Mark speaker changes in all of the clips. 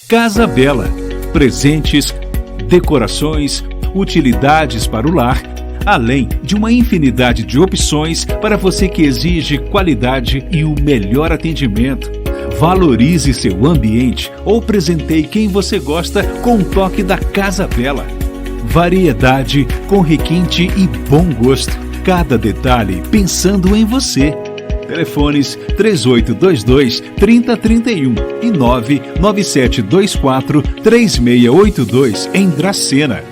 Speaker 1: Casa Bela. Presentes, decorações, utilidades para o lar, além de uma infinidade de opções para você que exige qualidade e o melhor atendimento. Valorize seu ambiente ou presenteie quem você gosta com um toque da Casa Bela. Variedade com requinte e bom gosto. Cada detalhe pensando em você. Telefones 3822-3031 e 99724-3682 em Dracena.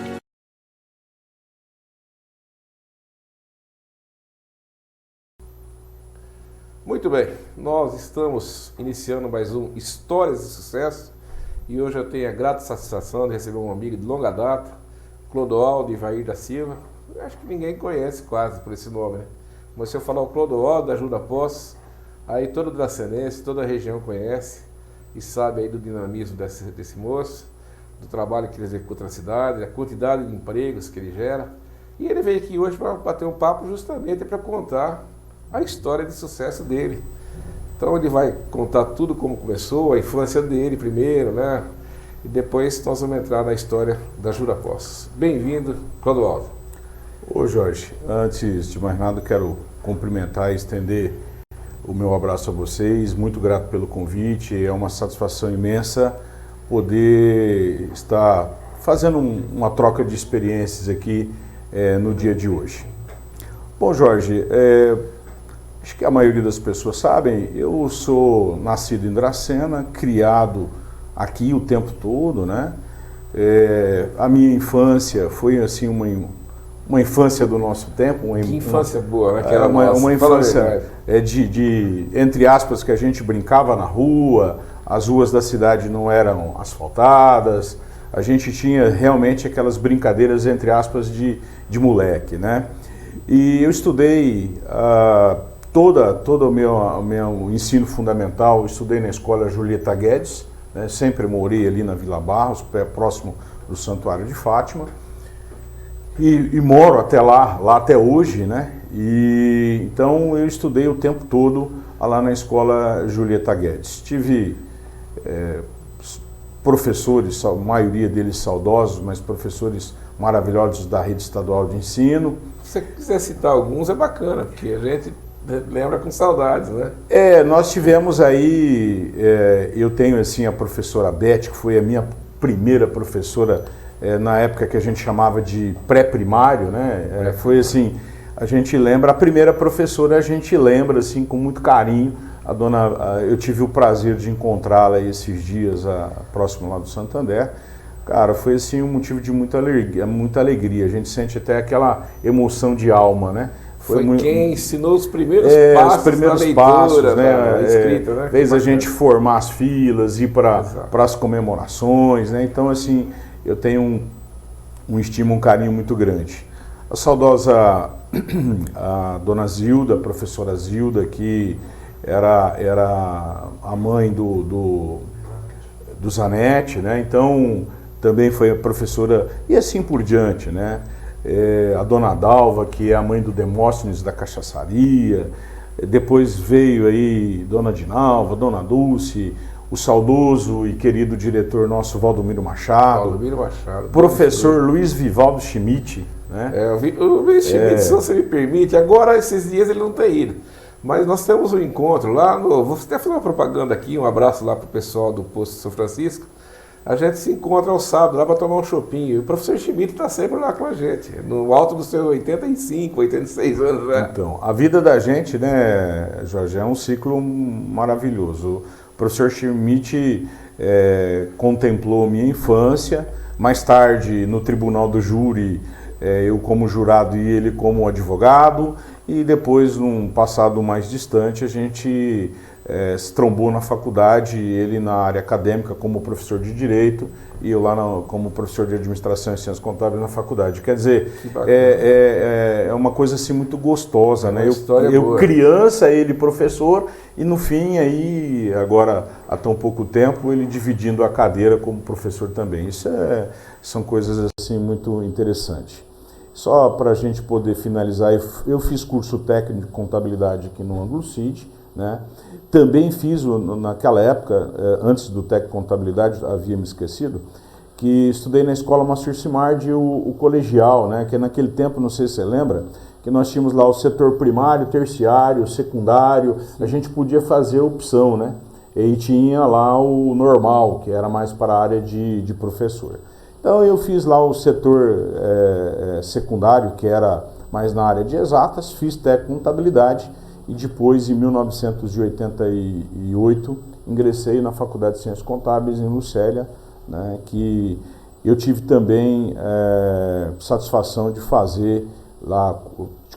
Speaker 2: Muito bem, nós estamos iniciando mais um Histórias de Sucesso e hoje eu tenho a grata satisfação de receber um amigo de longa data, Clodoaldo Ivair da Silva. Acho que ninguém conhece quase por esse nome, né? Mas se eu falar o Clodoaldo da Juda Poços, aí todo dracenense, toda a região conhece e sabe aí do dinamismo desse moço, do trabalho que ele executa na cidade, da quantidade de empregos que ele gera. E ele veio aqui hoje para bater um papo justamente para contar a história de sucesso dele. Então ele vai contar tudo como começou, a infância dele primeiro, né? E depois nós vamos entrar na história da Juda Poços. Bem-vindo, Clodoaldo.
Speaker 3: Ô Jorge, antes de mais nada quero cumprimentar e estender o meu abraço a vocês, muito grato pelo convite, é uma satisfação imensa poder estar fazendo uma troca de experiências aqui no dia de hoje. Bom Jorge, acho que a maioria das pessoas sabem, eu sou nascido em Dracena, criado aqui o tempo todo, né? A minha infância foi assim uma infância do nosso tempo.
Speaker 2: Que infância boa, né? Que era
Speaker 3: uma infância entre aspas, que a gente brincava na rua, as ruas da cidade não eram asfaltadas, a gente tinha realmente aquelas brincadeiras, entre aspas, de moleque, né? E eu estudei todo o meu ensino fundamental, eu estudei na escola Julieta Guedes, né? Sempre morei ali na Vila Barros, próximo do Santuário de Fátima. E moro até lá até hoje, né? E então eu estudei o tempo todo lá na escola Julieta Guedes. Tive professores, a maioria deles saudosos, mas professores maravilhosos da rede estadual de ensino.
Speaker 2: Se você quiser citar alguns é bacana, porque a gente lembra com saudades, né?
Speaker 3: Nós tivemos aí, eu tenho assim a professora Beth, que foi a minha primeira professora na época que a gente chamava de pré-primário, né? Foi assim, a gente lembra, a primeira professora a gente lembra assim com muito carinho, eu tive o prazer de encontrá-la esses dias próximo lá do Santander. Cara, foi assim um motivo de muita alegria, a gente sente até aquela emoção de alma, né?
Speaker 2: Foi quem ensinou os primeiros passos,
Speaker 3: né?
Speaker 2: Escrita, né?
Speaker 3: Fez a gente formar as filas, ir para as comemorações, né? Então assim, eu tenho um estima, um carinho muito grande. A saudosa a dona Zilda, a professora Zilda, que era a mãe do Zanetti, né? Então também foi a professora, e assim por diante, né? A dona Dalva, que é a mãe do Demóstenes da Cachaçaria, depois veio aí dona Dinalva, dona Dulce, o saudoso e querido diretor nosso Valdomiro Machado, professor Luiz Vivaldo Schmidt, né?
Speaker 2: O Luiz Schmidt, se você me permite, agora esses dias ele não tem ido, mas nós temos um encontro lá, vou até fazer uma propaganda aqui, um abraço lá para o pessoal do Posto São Francisco. A gente se encontra ao sábado lá para tomar um chopinho. E o professor Schmidt está sempre lá com a gente, no alto dos seus 85, 86 anos, né?
Speaker 3: Então, a vida da gente, né, Jorge, é um ciclo maravilhoso. O professor Schmidt contemplou minha infância, mais tarde no tribunal do júri, eu como jurado e ele como advogado, e depois, num passado mais distante, a gente se trombou na faculdade, ele na área acadêmica como professor de Direito e eu lá como professor de Administração e Ciências Contábeis na faculdade. Quer dizer, é uma coisa assim muito gostosa, né? Eu criança, ele professor e no fim aí, agora há tão pouco tempo, ele dividindo a cadeira como professor também. Isso são coisas assim muito interessantes. Só para a gente poder finalizar, eu fiz curso técnico de contabilidade aqui no Anglo-Cid, né? Também fiz, naquela época, antes do técnico de contabilidade, havia me esquecido, que estudei na escola Master Simard o colegial, né? Que naquele tempo, não sei se você lembra, que nós tínhamos lá o setor primário, terciário, secundário, a gente podia fazer opção, né? E tinha lá o normal, que era mais para a área de professor. Então eu fiz lá o setor secundário, que era mais na área de exatas, fiz técnico de contabilidade e depois, em 1988, ingressei na Faculdade de Ciências Contábeis em Lucélia, né, que eu tive também satisfação de fazer lá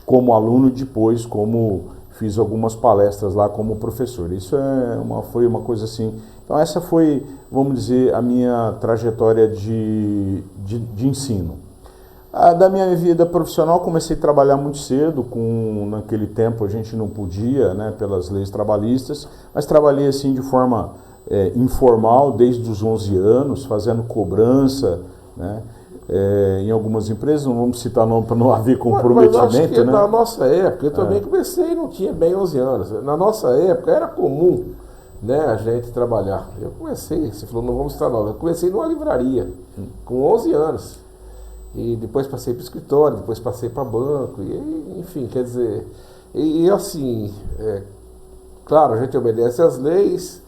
Speaker 3: como aluno e depois como fiz algumas palestras lá como professor. Isso foi uma coisa assim. Então essa foi, vamos dizer, a minha trajetória de ensino. Da minha vida profissional, comecei a trabalhar muito cedo, naquele tempo a gente não podia, né, pelas leis trabalhistas, mas trabalhei assim de forma informal desde os 11 anos, fazendo cobrança, né, em algumas empresas, não vamos citar nome para não haver comprometimento.
Speaker 2: Mas acho que
Speaker 3: né?
Speaker 2: Na nossa época, eu também comecei e não tinha bem 11 anos. Na nossa época era comum, né, a gente trabalhar. Eu comecei, você falou, não vamos citar nome, eu comecei numa livraria com 11 anos. E depois passei para o escritório, depois passei para banco, e, enfim, quer dizer, assim, claro, a gente obedece às leis,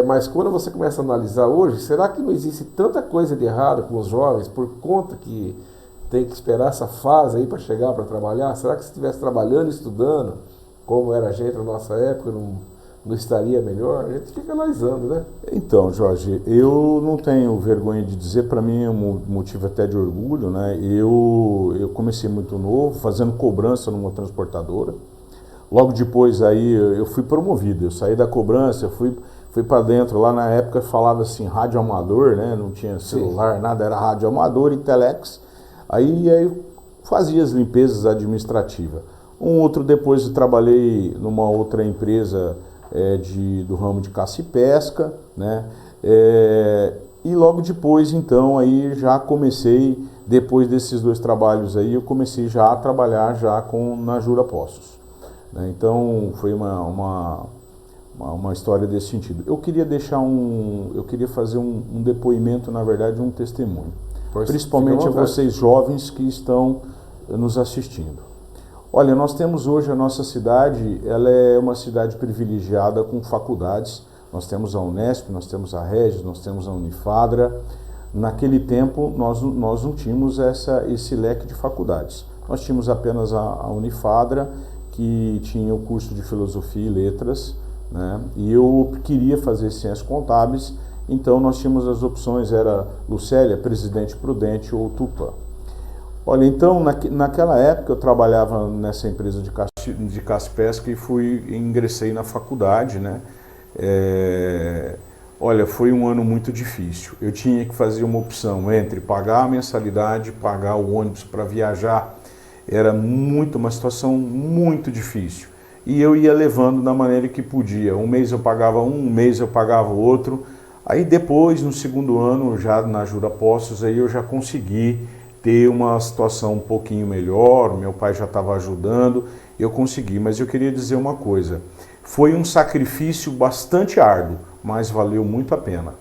Speaker 2: mas quando você começa a analisar hoje, será que não existe tanta coisa de errado com os jovens por conta que tem que esperar essa fase aí para chegar para trabalhar? Será que se estivesse trabalhando, estudando, como era a gente na nossa época, não estaria melhor? A gente fica analisando, né?
Speaker 3: Então, Jorge, eu não tenho vergonha de dizer, para mim é um motivo até de orgulho, né? Eu comecei muito novo, fazendo cobrança numa transportadora. Logo depois aí eu fui promovido, eu saí da cobrança, fui para dentro, lá na época falava assim, rádio amador, né? Não tinha celular, nada, era rádio amador e telex. Aí eu fazia as limpezas administrativas. Outro depois eu trabalhei numa outra empresa do ramo de caça e pesca, né? E logo depois, então, aí já comecei, depois desses dois trabalhos aí, eu comecei já a trabalhar já na Jura Poços, né? Então, foi uma história desse sentido. Eu queria fazer um depoimento, na verdade, um testemunho, principalmente a vocês jovens que estão nos assistindo. Olha, nós temos hoje a nossa cidade, ela é uma cidade privilegiada com faculdades. Nós temos a Unesp, nós temos a Regis, nós temos a Unifadra. Naquele tempo, nós não tínhamos esse leque de faculdades. Nós tínhamos apenas a Unifadra, que tinha o curso de Filosofia e Letras, né? E eu queria fazer Ciências Contábeis, então nós tínhamos as opções, era Lucélia, Presidente Prudente ou Tupã. Olha, então, naquela época eu trabalhava nessa empresa de caça e pesca e ingressei na faculdade, né? Olha, foi um ano muito difícil. Eu tinha que fazer uma opção entre pagar a mensalidade, pagar o ônibus para viajar. Era uma situação muito difícil. E eu ia levando da maneira que podia. Um mês eu pagava um mês eu pagava o outro. Aí depois, no segundo ano, já na Jura Poços, aí eu já consegui ter uma situação um pouquinho melhor, meu pai já estava ajudando, eu consegui. Mas eu queria dizer uma coisa, foi um sacrifício bastante árduo, mas valeu muito a pena,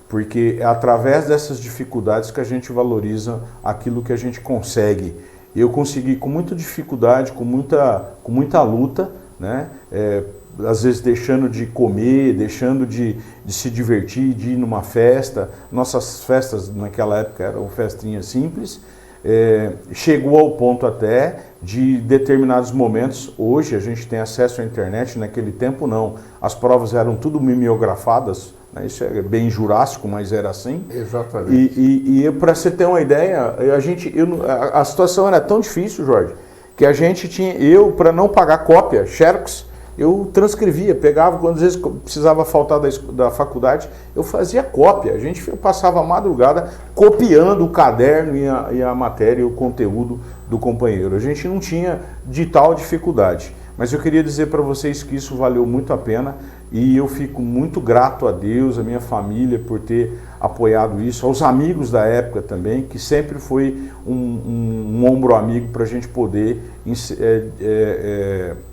Speaker 3: porque é através dessas dificuldades que a gente valoriza aquilo que a gente consegue. Eu consegui com muita dificuldade, com muita luta, né? Às vezes deixando de comer, deixando de se divertir, de ir numa festa. Nossas festas naquela época eram festinhas simples. Chegou ao ponto até de determinados momentos, hoje a gente tem acesso à internet, naquele tempo não. As provas eram tudo mimeografadas, né? Isso é bem jurássico, mas era assim.
Speaker 2: Exatamente.
Speaker 3: E para você ter uma ideia, a situação era tão difícil, Jorge, que a gente tinha, para não pagar cópia, xerox, eu transcrevia, pegava, quando às vezes precisava faltar da faculdade, eu fazia cópia. A gente passava a madrugada copiando o caderno e a matéria e o conteúdo do companheiro. A gente não tinha de tal dificuldade. Mas eu queria dizer para vocês que isso valeu muito a pena e eu fico muito grato a Deus, a minha família por ter apoiado isso, aos amigos da época também, que sempre foi um ombro amigo para a gente poder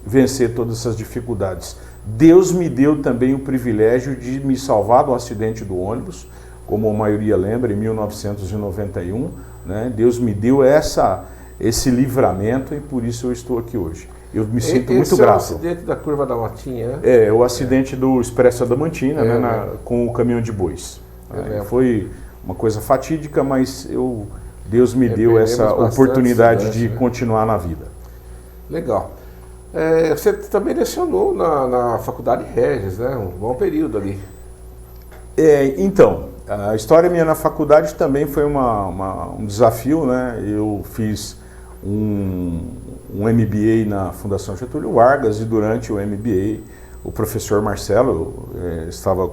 Speaker 3: vencer todas essas dificuldades. Deus me deu também o privilégio de me salvar do acidente do ônibus, como a maioria lembra, em 1991. Né? Deus me deu esse livramento e por isso eu estou aqui hoje. Eu me sinto muito grato.
Speaker 2: Esse é o acidente da Curva da Matinha, né?
Speaker 3: É, o acidente do Expresso Adamantina, com o caminhão de bois. Foi uma coisa fatídica, mas Deus me deu essa oportunidade de continuar na vida.
Speaker 2: Legal. Você também lecionou na Faculdade Regis, né? Um bom período ali.
Speaker 3: Então, a história minha na faculdade também foi um desafio, né? Eu fiz um MBA na Fundação Getúlio Vargas e durante o MBA o professor Marcelo estava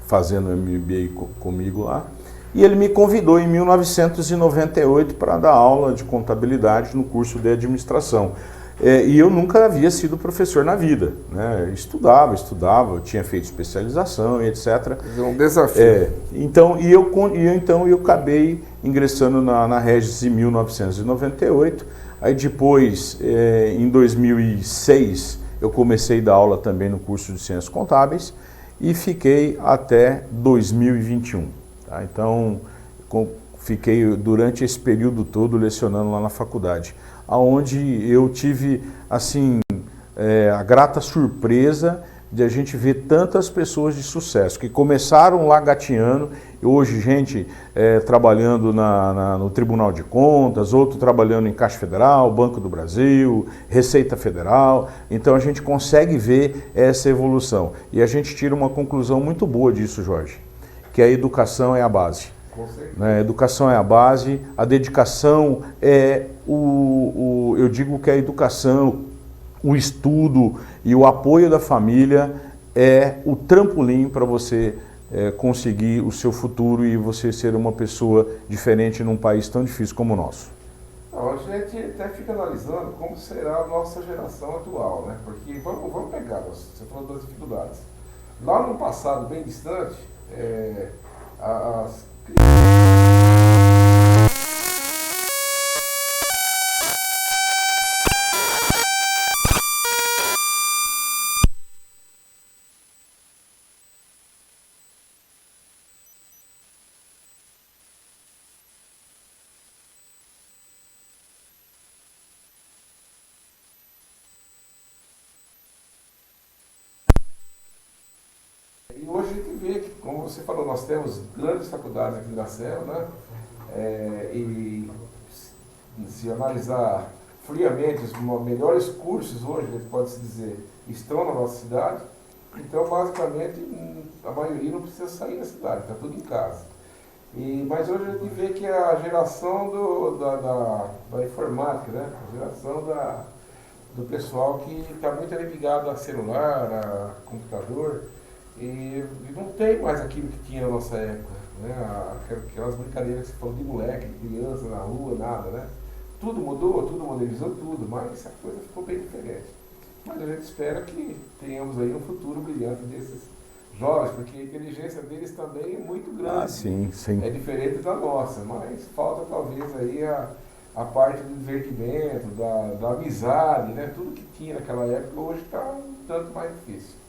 Speaker 3: fazendo o MBA comigo lá e ele me convidou em 1998 para dar aula de contabilidade no curso de administração. E eu nunca havia sido professor na vida, né? Estudava, eu tinha feito especialização e etc.
Speaker 2: É um desafio.
Speaker 3: Então eu acabei ingressando na Regis em 1998. Aí depois, em 2006, eu comecei a dar aula também no curso de Ciências Contábeis e fiquei até 2021. Tá? Então, fiquei durante esse período todo lecionando lá na faculdade, onde eu tive assim a grata surpresa de a gente ver tantas pessoas de sucesso que começaram lá gatinhando e hoje gente trabalhando no Tribunal de Contas, outro trabalhando em Caixa Federal, Banco do Brasil, Receita Federal. Então a gente consegue ver essa evolução e a gente tira uma conclusão muito boa disso, Jorge, que a educação é a base. A educação é a base, a dedicação eu digo que a educação, o estudo e o apoio da família é o trampolim para você conseguir o seu futuro e você ser uma pessoa diferente num país tão difícil como o nosso.
Speaker 2: A gente até fica analisando como será a nossa geração atual, né? Porque vamos pegar, você falou das dificuldades. Lá no passado bem distante, as hoje a gente vê que, como você falou, nós temos grandes faculdades aqui na Serra, né? E se analisar friamente, os melhores cursos hoje, a gente pode se dizer, estão na nossa cidade. Então, basicamente, a maioria não precisa sair da cidade, está tudo em casa. Mas hoje a gente vê que a geração da informática, né? A geração do pessoal que está muito ligado a celular, a computador, e não tem mais aquilo que tinha na nossa época, né? Aquelas brincadeiras que você falou de moleque, de criança na rua, nada, né? Tudo mudou, tudo modernizou, tudo, mas a coisa ficou bem diferente. Mas a gente espera que tenhamos aí um futuro brilhante desses jovens, porque a inteligência deles também é muito grande.
Speaker 3: Sim.
Speaker 2: É diferente da nossa, mas falta talvez aí a parte do divertimento, da amizade, né? Tudo que tinha naquela época hoje está um tanto mais difícil.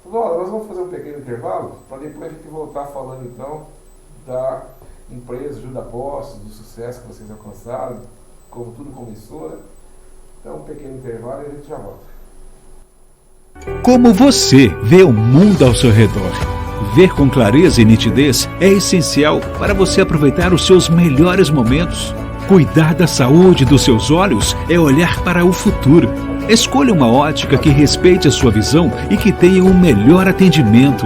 Speaker 2: Agora, nós vamos fazer um pequeno intervalo para depois a gente voltar falando então da empresa Juda Postos, do sucesso que vocês alcançaram, como tudo começou, né? Então, um pequeno intervalo e a gente já volta.
Speaker 1: Como você vê o mundo ao seu redor? Ver com clareza e nitidez é essencial para você aproveitar os seus melhores momentos. Cuidar da saúde dos seus olhos é olhar para o futuro. Escolha uma ótica que respeite a sua visão e que tenha o melhor atendimento.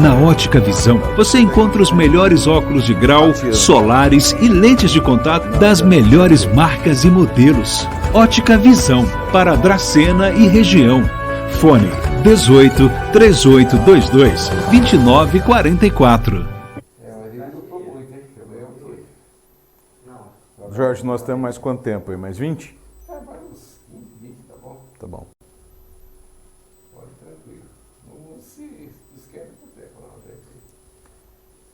Speaker 1: Na Ótica Visão, você encontra os melhores óculos de grau, solares e lentes de contato das melhores marcas e modelos. Ótica Visão, para Dracena e região. Fone 18 3822 2944.
Speaker 3: Jorge, nós temos mais quanto tempo aí? Mais 20?
Speaker 2: Vai uns 15, 20, tá bom?
Speaker 3: Tá bom.
Speaker 2: Pode tranquilo. Não se esquece do tempo, não, gente.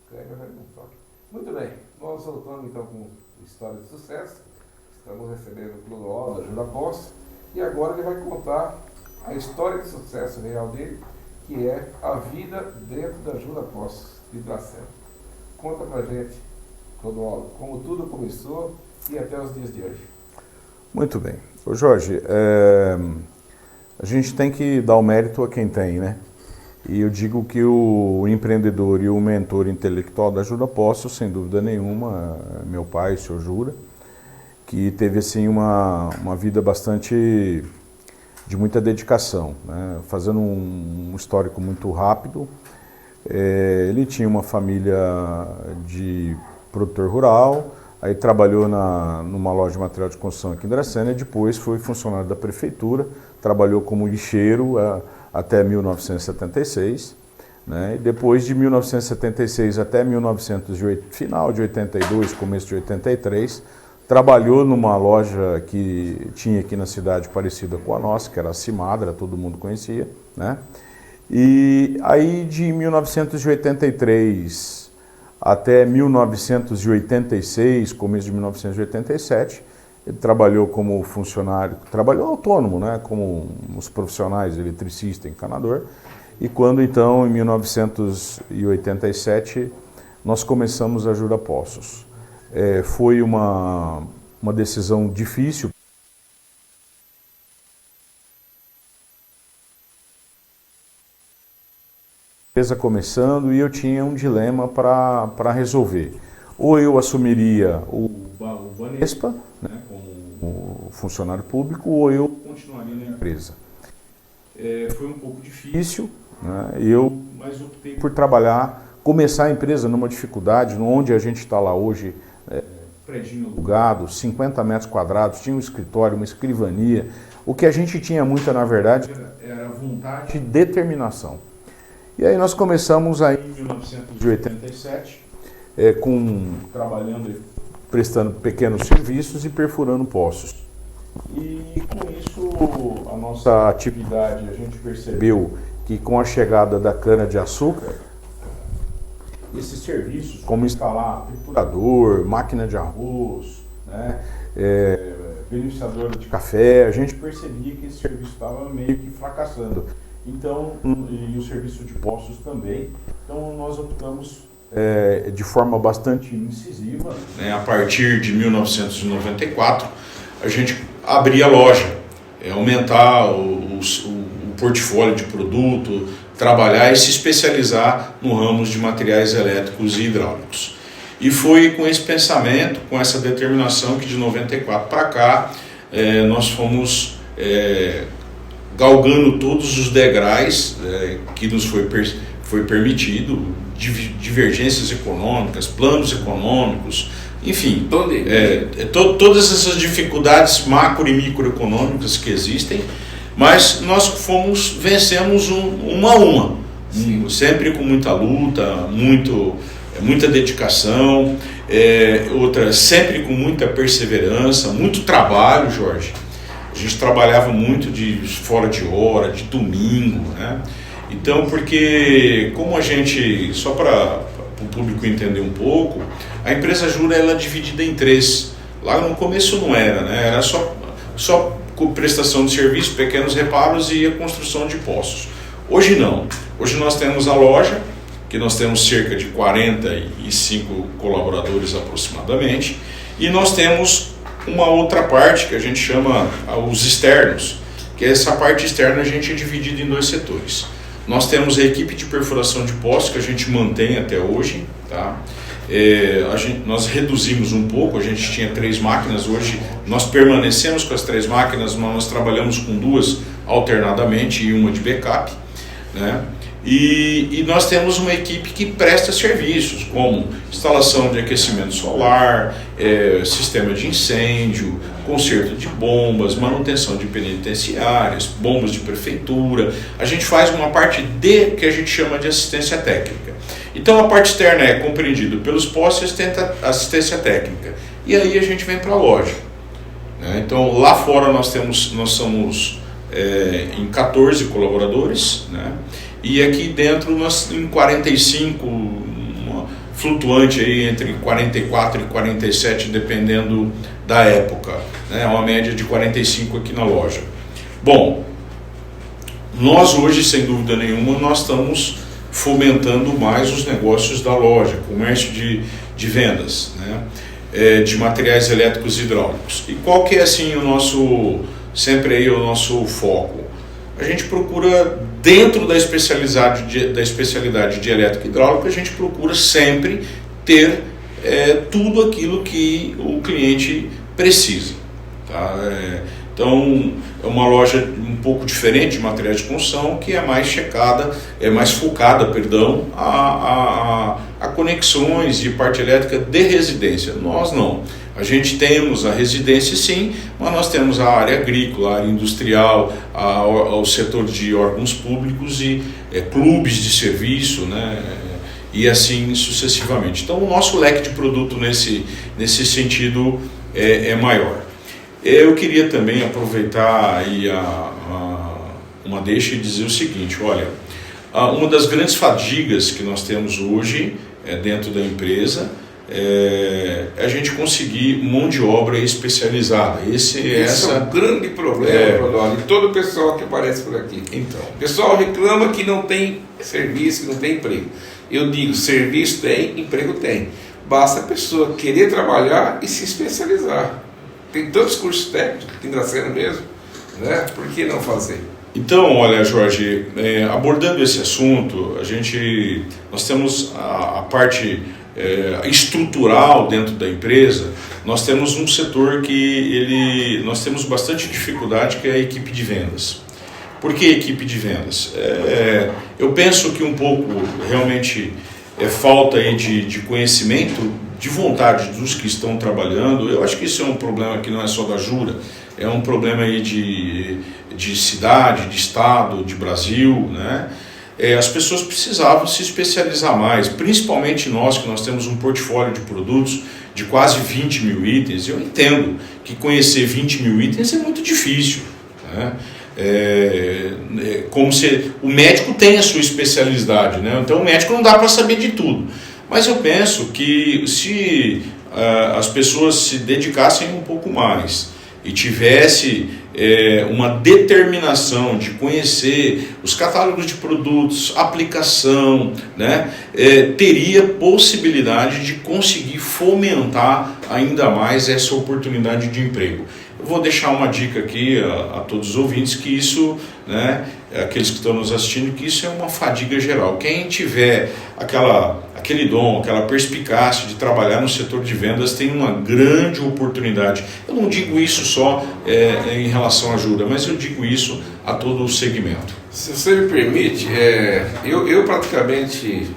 Speaker 2: Escreve, vai no toque. Muito bem, nós voltamos então com História de Sucesso. Estamos recebendo o Clodoaldo da Juda Postos e agora ele vai contar a história de sucesso real dele, que é a vida dentro da Jura Postos de Dracena. Conta pra gente, Clodoaldo, como tudo começou e até os dias de hoje.
Speaker 3: Muito bem. Ô Jorge, a gente tem que dar o mérito a quem tem, né? E eu digo que o empreendedor e o mentor intelectual da Jura Postos, sem dúvida nenhuma, é meu pai, o senhor Jura, que teve assim uma vida bastante de muita dedicação, né? Fazendo um histórico muito rápido, ele tinha uma família de produtor rural, aí trabalhou numa loja de material de construção aqui em Dracena e depois foi funcionário da prefeitura, trabalhou como lixeiro até 1976, né? E depois de 1976 até final de 82, começo de 83, trabalhou numa loja que tinha aqui na cidade parecida com a nossa, que era a Cimadra, todo mundo conhecia, né? E aí de 1983 até 1986, começo de 1987, ele trabalhou como funcionário, trabalhou autônomo, né, como os profissionais, eletricista, encanador. E quando então, em 1987, nós começamos a Jura Postos. Foi uma decisão difícil. Empresa começando e eu tinha um dilema para resolver. Ou eu assumiria o Banespa, né, como funcionário público, ou eu continuaria na empresa. Foi um pouco difícil, né, mas optei por começar a empresa numa dificuldade, onde a gente está lá hoje, prédio alugado, 50 metros quadrados, tinha um escritório, uma escrivania. O que a gente tinha muita, na verdade, era vontade e determinação. E aí nós começamos aí em 1987, trabalhando, prestando pequenos serviços e perfurando poços. E com isso, a nossa atividade, a gente percebeu que com a chegada da cana-de-açúcar, esses serviços, como instalar triturador, máquina de arroz, né, beneficiadora de café, a gente percebia que esse serviço estava meio que fracassando. Então, e o serviço de postos também. Então, nós optamos de forma bastante incisiva, né, a partir de 1994, a gente abrir a loja, aumentar o portfólio de produto, trabalhar e se especializar no ramo de materiais elétricos e hidráulicos. E foi com esse pensamento, com essa determinação que de 94 para cá nós fomos galgando todos os degraus que nos foi permitido, divergências econômicas, planos econômicos, enfim, todas essas dificuldades macro e microeconômicas que existem, mas nós vencemos uma a uma, sempre com muita luta, muita dedicação, sempre com muita perseverança, muito trabalho, Jorge. A gente trabalhava muito fora de hora, de domingo, né? Então, porque como a gente, só para o público entender um pouco, a empresa Jura ela é dividida em três. Lá no começo não era, né? Era só com prestação de serviço, pequenos reparos e a construção de postos. Hoje não. Hoje nós temos a loja, que nós temos cerca de 45 colaboradores aproximadamente, e nós temos uma outra parte que a gente chama os externos, que essa parte externa a gente é dividido em dois setores. Nós temos a equipe de perfuração de postos que a gente mantém até hoje, tá? Nós reduzimos um pouco, a gente tinha 3 máquinas, hoje nós permanecemos com as 3 máquinas, mas nós trabalhamos com 2 alternadamente e uma de backup, né? E nós temos uma equipe que presta serviços, como instalação de aquecimento solar, sistema de incêndio, conserto de bombas, manutenção de penitenciárias, bombas de prefeitura. A gente faz uma parte que a gente chama de assistência técnica. Então a parte externa é compreendida pelos postos e assistência técnica. E aí a gente vem para a loja, né? Então lá fora nós somos em 14 colaboradores, né? E aqui dentro nós em 45, flutuante aí entre 44 e 47, dependendo da época, né? Uma média de 45 aqui na loja. Bom,
Speaker 4: Nós hoje, sem dúvida nenhuma, nós estamos fomentando mais os negócios da loja, comércio de vendas, né, de materiais elétricos e hidráulicos. E qual que é assim sempre aí o nosso foco? A gente procura, dentro da especialidade de elétrica e hidráulica, a gente procura sempre ter tudo aquilo que o cliente precisa. Tá? Então, é uma loja um pouco diferente de materiais de construção, que é mais focada a conexões de parte elétrica de residência. Nós não. A gente temos a residência sim, mas nós temos a área agrícola, a área industrial, o setor de órgãos públicos e clubes de serviço, né? E assim sucessivamente. Então o nosso leque de produto nesse sentido é maior. Eu queria também aproveitar aí uma deixa e dizer o seguinte, olha, uma das grandes fadigas que nós temos hoje dentro da empresa é a gente conseguir mão de obra especializada. Esse é um grande problema, Clodoaldo, de todo o pessoal que aparece por aqui. Então, o pessoal reclama que não tem serviço, que não tem emprego. Eu digo, serviço tem, emprego tem. Basta a pessoa querer trabalhar e se especializar. Tem tantos cursos técnicos que tem nascendo mesmo, né? Por que não fazer? Então, olha, Jorge, abordando esse assunto, nós temos a parte estrutural dentro da empresa. Nós temos um setor que nós temos bastante dificuldade, que é a equipe de vendas. Por que equipe de vendas? Eu penso que um pouco realmente falta aí de conhecimento, de vontade dos que estão trabalhando. Eu acho que isso é um problema que não é só da Jura, é um problema aí de cidade, de estado, de Brasil, né? As pessoas precisavam se especializar mais, principalmente nós, que nós temos um portfólio de produtos de quase 20 mil itens. Eu entendo que conhecer 20 mil itens é muito difícil, né? Como se o médico tem a sua especialidade, né? Então o médico não dá para saber de tudo. Mas eu penso que se as pessoas se dedicassem um pouco mais e tivesse uma determinação de conhecer os catálogos de produtos, aplicação, né, teria possibilidade de conseguir fomentar ainda mais essa oportunidade de emprego. Eu vou deixar uma dica aqui a todos os ouvintes, que isso, né, aqueles que estão nos assistindo, que isso é uma fadiga geral. Quem tiver aquele dom, aquela perspicácia de trabalhar no setor de vendas tem uma grande oportunidade. Eu não digo isso só em relação à Jura, mas eu digo isso a todo o segmento. Se você me permite, eu praticamente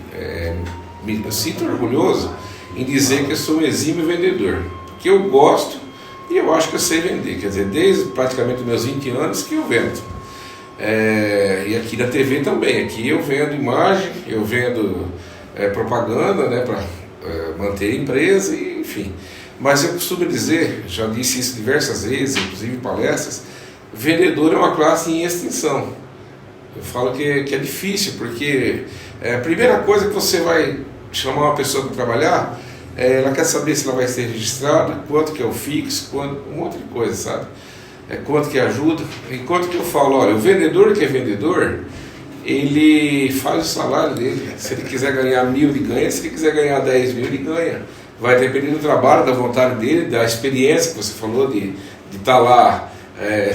Speaker 4: me sinto orgulhoso em dizer que eu sou um exímio vendedor, porque eu gosto e eu acho que eu sei vender. Quer dizer, desde praticamente os meus 20 anos que eu vendo. E aqui na TV também. Aqui eu vendo imagem, eu vendo propaganda, né, para manter a empresa, e, enfim. Mas eu costumo dizer, já disse isso diversas vezes, inclusive em palestras, vendedor é uma classe em extinção. Eu falo que é difícil, porque a primeira coisa que você vai chamar uma pessoa para trabalhar, ela quer saber se ela vai ser registrada, quanto que é o fixo, um monte de coisa, sabe? Quanto que ajuda. Enquanto que eu falo, olha, o vendedor que é vendedor, ele faz o salário dele. Se ele quiser ganhar 1.000, ele ganha. Se ele quiser ganhar 10 mil, ele ganha. Vai depender do trabalho, da vontade dele, da experiência que você falou, de estar lá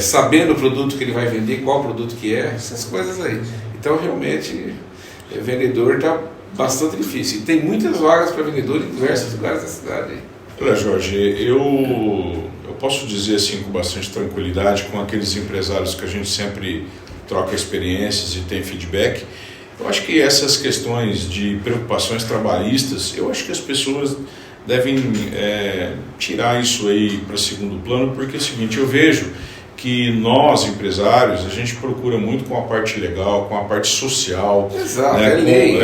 Speaker 4: sabendo o produto que ele vai vender, qual produto que é, essas coisas aí. Então, realmente, vendedor está bastante difícil. E tem muitas vagas para vendedor em diversos lugares da cidade. Olha, Jorge, eu posso dizer assim com bastante tranquilidade, com aqueles empresários que a gente sempre troca experiências e tem feedback, eu acho que essas questões de preocupações trabalhistas, eu acho que as pessoas devem tirar isso aí para segundo plano, porque é o seguinte, eu vejo que nós, empresários, a gente procura muito com a parte legal, com a parte social. Exato, né, lei.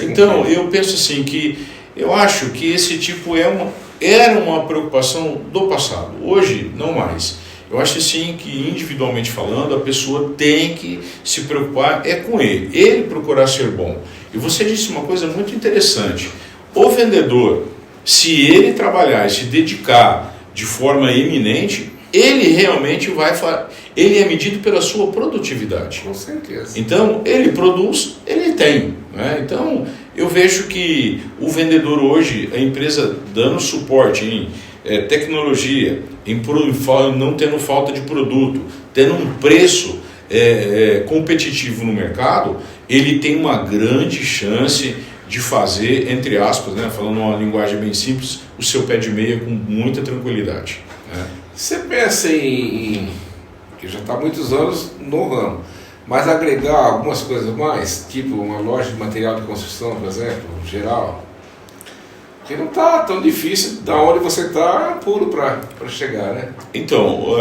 Speaker 4: Então, eu penso assim, que eu acho que esse tipo era uma preocupação do passado, hoje não mais. Eu acho sim que, individualmente falando, a pessoa tem que se preocupar com ele procurar ser bom. E você disse uma coisa muito interessante, o vendedor, se ele trabalhar e se dedicar de forma eminente, ele realmente ele é medido pela sua produtividade.
Speaker 2: Com certeza.
Speaker 4: Então, ele produz, ele tem. Né? Então, eu vejo que o vendedor hoje, a empresa dando suporte em tecnologia, não tendo falta de produto, tendo um preço competitivo no mercado, ele tem uma grande chance de fazer, entre aspas, né, falando uma linguagem bem simples, o seu pé de meia com muita tranquilidade. Né?
Speaker 2: Você pensa que já está há muitos anos no ramo, mas agregar algumas coisas mais, tipo uma loja de material de construção, por exemplo, geral, que não está tão difícil da onde você está, pulo para chegar, né?
Speaker 4: Então,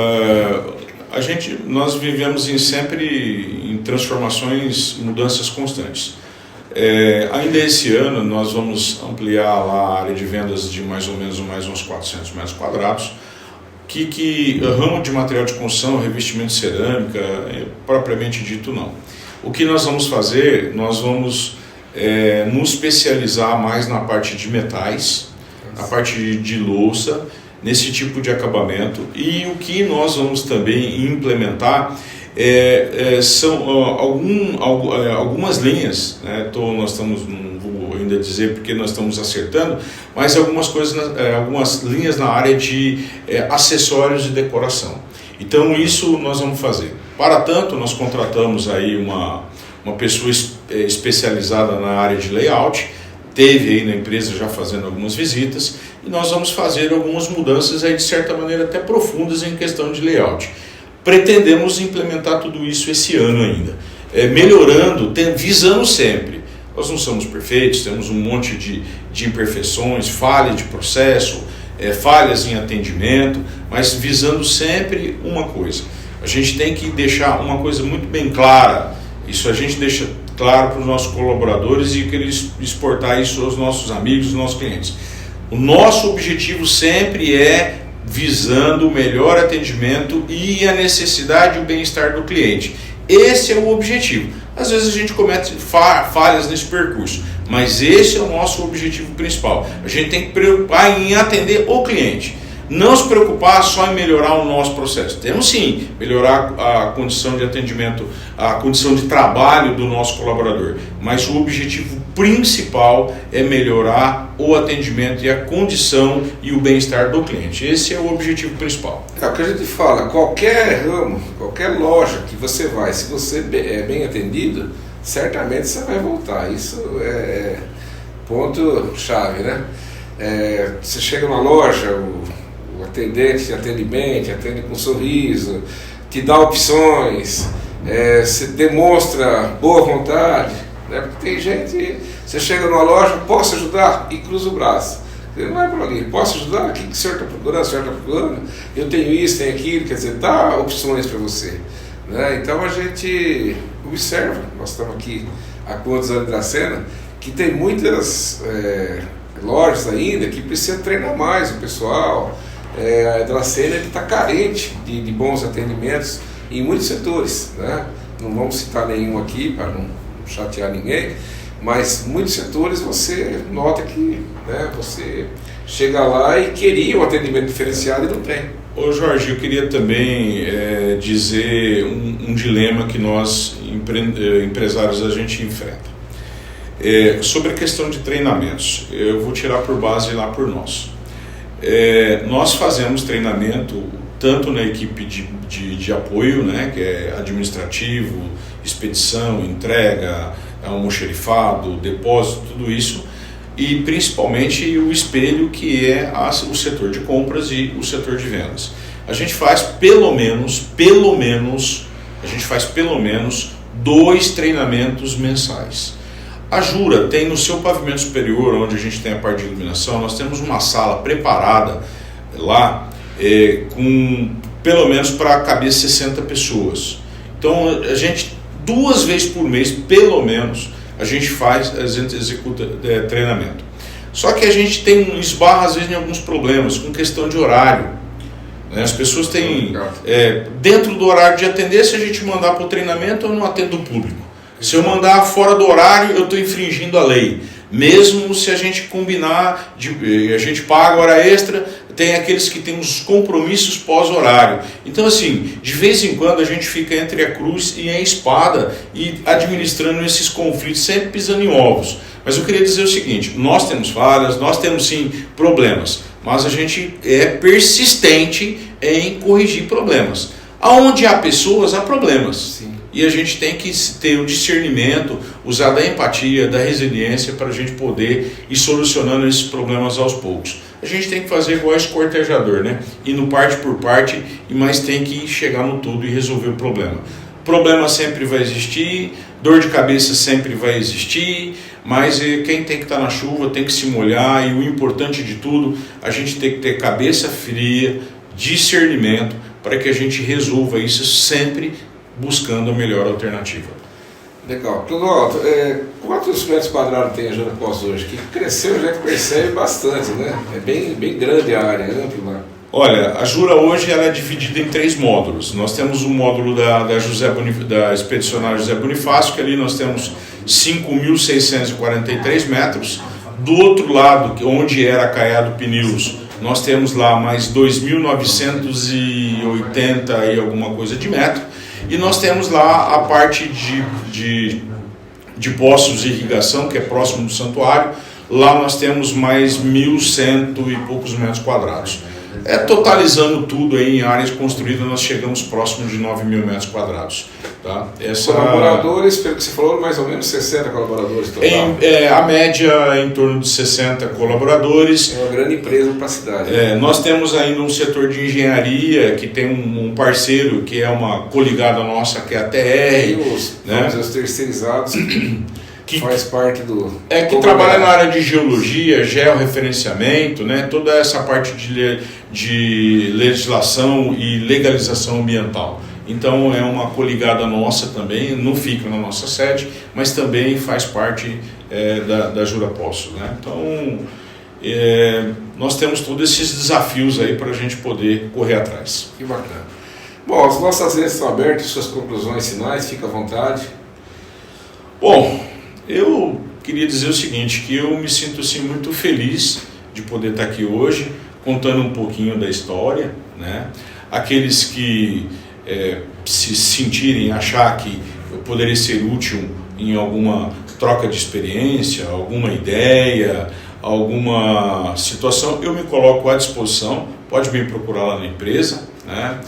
Speaker 4: nós vivemos sempre em transformações, mudanças constantes. Ainda esse ano nós vamos ampliar lá a área de vendas de mais ou menos mais uns 400 metros quadrados, que ramo de material de construção, revestimento de cerâmica, propriamente dito não. O que nós vamos fazer, nós vamos nos especializar mais na parte de metais, na parte de louça, nesse tipo de acabamento, e o que nós vamos também implementar são algumas linhas, né? Nós estamos, não vou ainda dizer porque nós estamos acertando, mas algumas coisas, algumas linhas na área de acessórios e decoração. Então isso nós vamos fazer. Para tanto, nós contratamos aí uma pessoa especializada na área de layout, teve aí na empresa já fazendo algumas visitas, e nós vamos fazer algumas mudanças aí de certa maneira até profundas em questão de layout. Pretendemos implementar tudo isso esse ano ainda, melhorando, visando sempre. Nós não somos perfeitos, temos um monte de imperfeições, falha de processo, falhas em atendimento, mas visando sempre uma coisa. A gente tem que deixar uma coisa muito bem clara, isso a gente deixa claro para os nossos colaboradores e querer exportar isso aos nossos amigos, aos nossos clientes. O nosso objetivo sempre é visando o melhor atendimento e a necessidade e o bem-estar do cliente. Esse é o objetivo. Às vezes a gente comete falhas nesse percurso, mas esse é o nosso objetivo principal. A gente tem que preocupar em atender o cliente. Não se preocupar só em melhorar o nosso processo. Temos sim, melhorar a condição de atendimento, a condição de trabalho do nosso colaborador. Mas o objetivo principal é melhorar o atendimento e a condição e o bem-estar do cliente. Esse é o objetivo principal.
Speaker 2: É o que a gente fala, qualquer ramo, qualquer loja que você vai, se você é bem atendido, certamente você vai voltar. Isso é ponto-chave, né? Você chega numa loja, o atendente te atende bem, te atende com um sorriso, te dá opções, você demonstra boa vontade, né? Porque tem gente, você chega numa loja, posso ajudar? E cruza o braço. Não é para ali, posso ajudar? O que o senhor está procurando? O senhor está procurando? Eu tenho isso, tenho aquilo, quer dizer, dá opções para você. Né? Então a gente observa, nós estamos aqui há quantos anos da cena, que tem muitas lojas ainda que precisam treinar mais o pessoal. A Dracena está carente de bons atendimentos em muitos setores, né? Não vamos citar nenhum aqui para não chatear ninguém, mas muitos setores você nota que, né, você chega lá e queria um atendimento diferenciado e não tem.
Speaker 4: Ô Jorge, eu queria também dizer um dilema que nós empresários a gente enfrenta. Sobre a questão de treinamentos, eu vou tirar por base lá por nós. Nós fazemos treinamento tanto na equipe de apoio, né, que é administrativo, expedição, entrega, almoxerifado, depósito, tudo isso, e principalmente o espelho, que é o setor de compras e o setor de vendas. A gente faz pelo menos 2 treinamentos mensais. A Jura tem no seu pavimento superior, onde a gente tem a parte de iluminação, nós temos uma sala preparada lá com pelo menos para caber 60 pessoas. Então a gente 2 vezes por mês, pelo menos, a gente executa treinamento. Só que a gente esbarra às vezes em alguns problemas com questão de horário. Né? As pessoas têm, dentro do horário de atender, se a gente mandar para o treinamento, eu não atendo o público. Se eu mandar fora do horário, eu estou infringindo a lei. Mesmo se a gente combinar, a gente paga hora extra, tem aqueles que têm os compromissos pós-horário. Então, assim, de vez em quando a gente fica entre a cruz e a espada e administrando esses conflitos, sempre pisando em ovos. Mas eu queria dizer o seguinte, nós temos falhas, nós temos sim problemas, mas a gente é persistente em corrigir problemas. Aonde há pessoas, há problemas. Sim. E a gente tem que ter o discernimento, usar da empatia, da resiliência para a gente poder ir solucionando esses problemas aos poucos. A gente tem que fazer igual esse cortejador, né? Indo parte por parte, mas tem que chegar no todo e resolver o problema. Problema sempre vai existir, dor de cabeça sempre vai existir, mas quem tem que estar na chuva tem que se molhar, e o importante de tudo, a gente tem que ter cabeça fria, discernimento, para que a gente resolva isso sempre buscando a melhor alternativa.
Speaker 2: Legal. Clodoaldo, quantos metros quadrados tem a Jura Poços hoje? Que cresceu, a gente percebe bastante, né? É bem grande a área, ampla.
Speaker 4: Olha, a Jura hoje ela é dividida em 3 módulos. Nós temos um módulo da Expedicionária José Bonifácio, que ali nós temos 5.643 metros. Do outro lado, onde era a Caiado Pneus, nós temos lá mais 2.980 e alguma coisa de metro. E nós temos lá a parte de poços de irrigação, que é próximo do santuário. Lá nós temos mais 1.100 e poucos metros quadrados. Totalizando tudo aí em áreas construídas, nós chegamos próximo de 9.000 metros quadrados. Tá?
Speaker 2: Colaboradores, pelo que você falou, mais ou menos 60 colaboradores total.
Speaker 4: A média é em torno de 60 colaboradores.
Speaker 2: É uma grande empresa para a cidade.
Speaker 4: Nós temos ainda um setor de engenharia, que tem um parceiro, que é uma coligada nossa, que é a TR.
Speaker 2: E os terceirizados que faz parte do...
Speaker 4: que trabalha na área de geologia, georreferenciamento, né? Toda essa parte de legislação e legalização ambiental. Então é uma coligada nossa também, não fica na nossa sede, mas também faz parte da Jura Poços, né? Então nós temos todos esses desafios aí para a gente poder correr atrás.
Speaker 2: Que bacana. Bom, as nossas redes estão abertas, suas conclusões finais, fica à vontade.
Speaker 4: Bom, eu queria dizer o seguinte, que eu me sinto assim, muito feliz de poder estar aqui hoje, contando um pouquinho da história, né? Aqueles que se sentirem, achar que eu poderia ser útil em alguma troca de experiência, alguma ideia, alguma situação, eu me coloco à disposição, pode me procurar lá na empresa, né?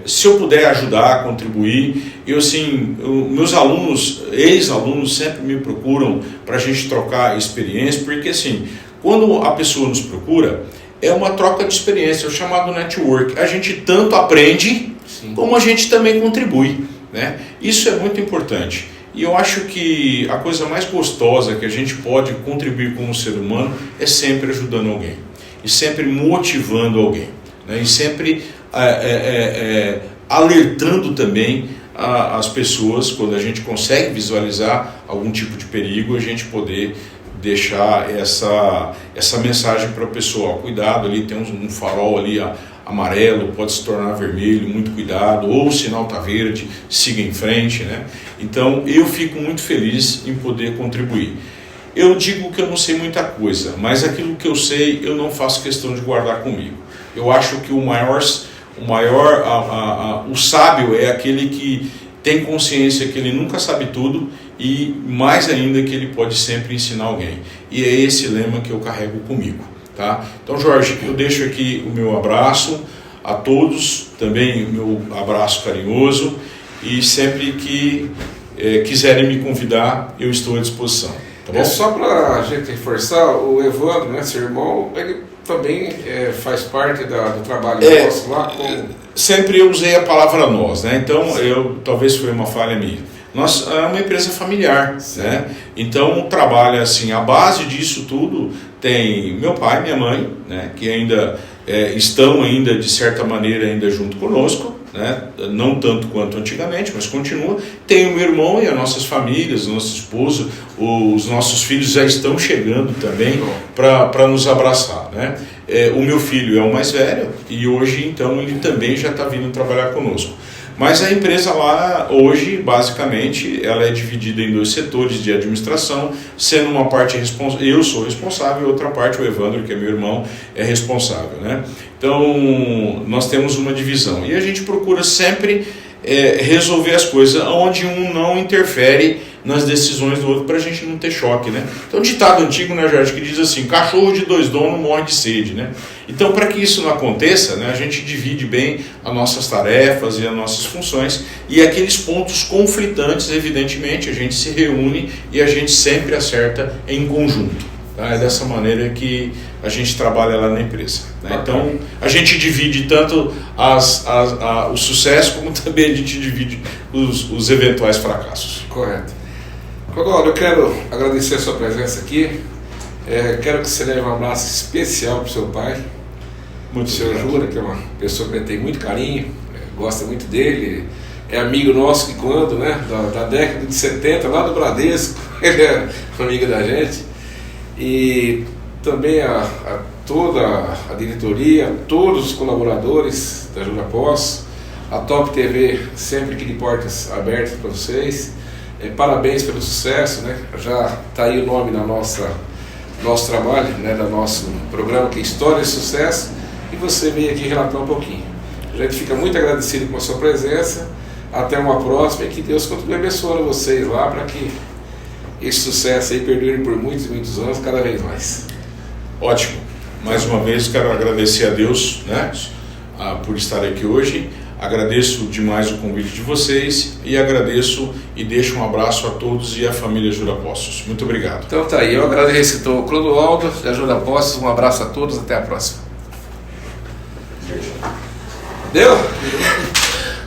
Speaker 4: Se eu puder ajudar, contribuir, meus alunos, ex-alunos sempre me procuram para a gente trocar experiência, porque assim, quando a pessoa nos procura, é uma troca de experiência, é o chamado network. A gente tanto aprende, sim, como a gente também contribui, né? Isso é muito importante. E eu acho que a coisa mais gostosa que a gente pode contribuir como ser humano é sempre ajudando alguém, e sempre motivando alguém, né? E sempre alertando também as pessoas, quando a gente consegue visualizar algum tipo de perigo, a gente poder deixar essa mensagem para o pessoal: cuidado, ali tem um farol ali amarelo, pode se tornar vermelho, muito cuidado, ou o sinal está verde, siga em frente, né? Então eu fico muito feliz em poder contribuir. Eu digo que eu não sei muita coisa, mas aquilo que eu sei eu não faço questão de guardar comigo. Eu acho que o sábio é aquele que tem consciência que ele nunca sabe tudo, e mais ainda que ele pode sempre ensinar alguém. E é esse lema que eu carrego comigo, tá? Então, Jorge, eu deixo aqui o meu abraço a todos, também o meu abraço carinhoso, e sempre que quiserem me convidar, eu estou à disposição. Tá bom?
Speaker 2: Só para a gente reforçar, o Evandro, né, seu irmão, ele também faz parte do trabalho nosso lá com...
Speaker 4: Sempre eu usei a palavra nós, né? Então, talvez foi uma falha minha. Nós é uma empresa familiar, né? Então trabalha assim, a base disso tudo tem meu pai, minha mãe, né? Que ainda estão ainda de certa maneira ainda junto conosco, né? Não tanto quanto antigamente, mas continua. Tem o meu irmão e as nossas famílias, nosso esposo, os nossos filhos já estão chegando também para nos abraçar, né? O meu filho é o mais velho e hoje então ele também já está vindo trabalhar conosco. Mas a empresa lá, hoje, basicamente, ela é dividida em 2 setores de administração, sendo uma parte eu sou responsável e outra parte, o Evandro, que é meu irmão, é responsável, né? Então, nós temos uma divisão. E a gente procura sempre resolver as coisas onde um não interfere nas decisões do outro, para a gente não ter choque, né? Então, ditado antigo, né, Jorge, que diz assim: cachorro de 2 donos morre de sede, né? Então, para que isso não aconteça, né, a gente divide bem as nossas tarefas e as nossas funções, e aqueles pontos conflitantes, evidentemente, a gente se reúne e a gente sempre acerta em conjunto. Tá? É dessa maneira que a gente trabalha lá na empresa, né? Então, a gente divide tanto o sucesso, como também a gente divide os eventuais fracassos.
Speaker 2: Correto. Clodoaldo, eu quero agradecer a sua presença aqui. Quero que você leve um abraço especial para o seu pai, o senhor Jura, que é uma pessoa que tem muito carinho, gosta muito dele, é amigo nosso que quando, né, da década de 70, lá do Bradesco, ele é amigo da gente. E também toda a diretoria, todos os colaboradores da Jura Pós, a Top TV sempre aqui de portas abertas para vocês. Parabéns pelo sucesso, né? Já está aí o nome da nosso trabalho, né? Do nosso programa, que é História de Sucesso, e você veio aqui relatar um pouquinho. A gente fica muito agradecido com a sua presença. Até uma próxima, e que Deus continue abençoando vocês lá, para que esse sucesso aí perdure por muitos e muitos anos, cada vez mais.
Speaker 4: Ótimo. Mais uma vez quero agradecer a Deus, né, por estar aqui hoje. Agradeço demais o convite de vocês e agradeço e deixo um abraço a todos e à família Jura Postos. Muito obrigado.
Speaker 2: Então tá aí, eu agradeço ao Clodoaldo da Jura Postos, um abraço a todos, até a próxima. Deu?